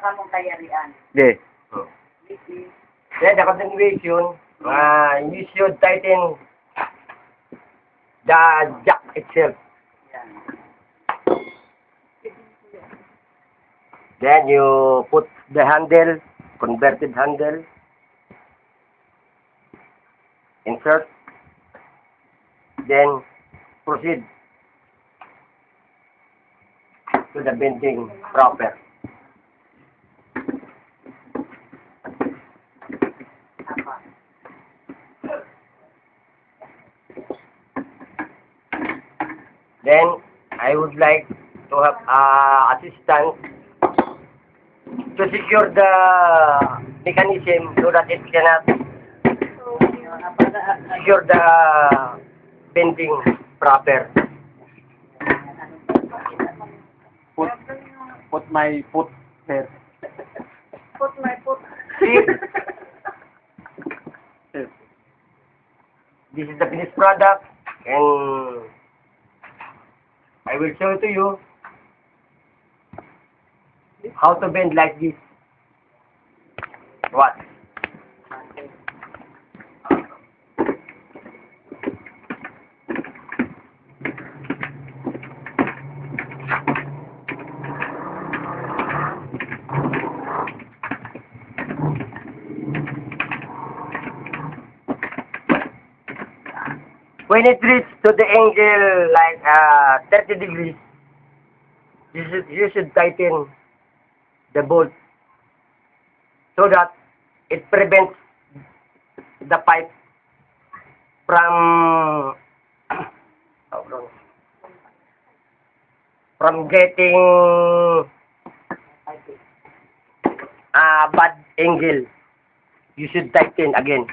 ka mong kayarian. Okay. Then the continuation, you should tighten the jack itself. Yan. Then you put the handle, converted handle, insert, then proceed to the bending proper. Apa. Then I would like to have assistant to secure the mechanism so that it cannot secure the bending proper. Put my foot there. Put my foot. See, this is the finished product, and I will show it to you how to bend like this. What? When it reaches to the angle like 30 degrees, you should tighten the bolt so that it prevents the pipe from getting a bad angle. You should tighten again.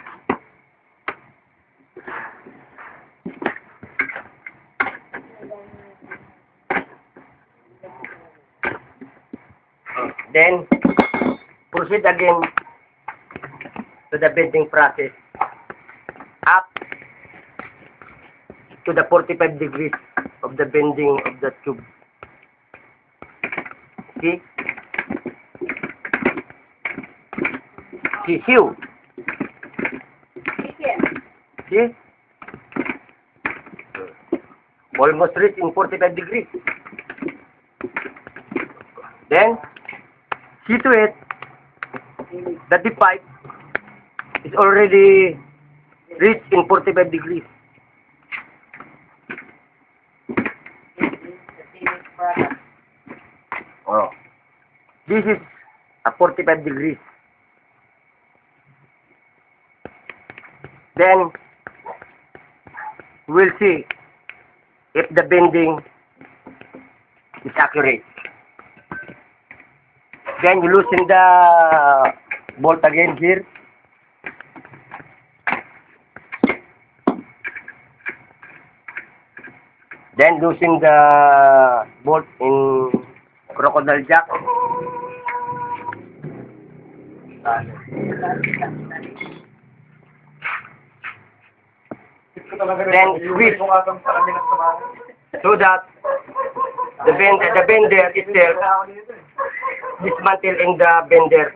Then proceed again to the bending process up to the 45 degrees of the bending of the tube. See? See? See? Almost reach in 45 degrees. Then see to it that the pipe is already reached in 45 degrees. Oh. This is a 45 degrees. Then we'll see if the bending is accurate. Then you loosen the bolt again here. Then loosen the bolt in crocodile jack. Then squeeze so that the bender itself dismantle in the bender.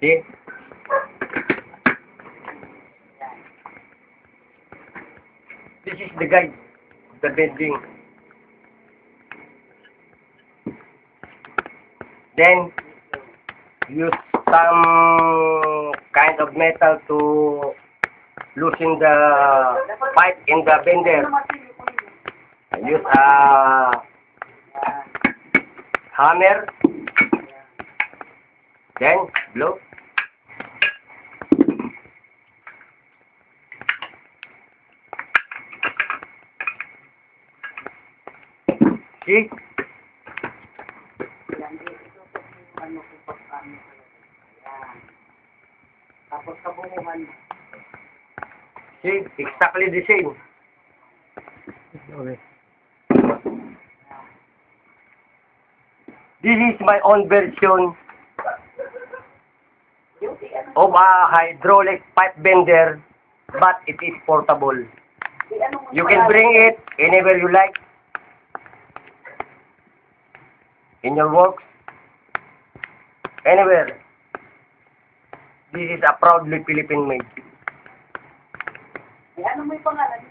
See? This is the guide of the bending. Then use some kind of metal to loosen the pipe in the bender. Use a hammer. Then blow. See? Tapos kabuuhan mo. See? Exactly the same. Okay. This is my own version of a hydraulic pipe bender, but it is portable. You can bring it anywhere you like in your works. anywhere. This is a proudly Philippine made. Eh, ano mo yung pangalan?